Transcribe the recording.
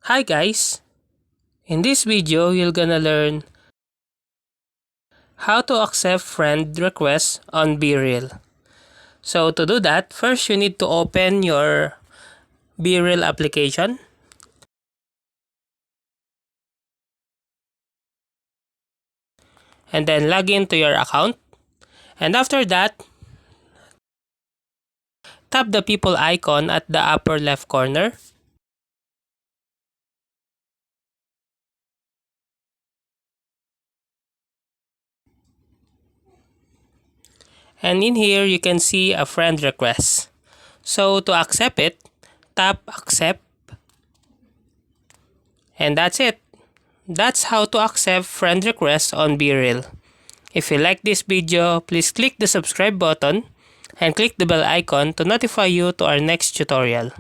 Hi guys! In this video, you're gonna learn how to accept friend requests on BeReal. So to do that, first you need to open your BeReal application. And then log into your account. And after that, tap the people icon at the upper left corner. And in here, you can see a friend request. So to accept it, tap accept. And that's it. That's how to accept friend requests on BeReal. If you like this video, please click the subscribe button and click the bell icon to notify you to our next tutorial.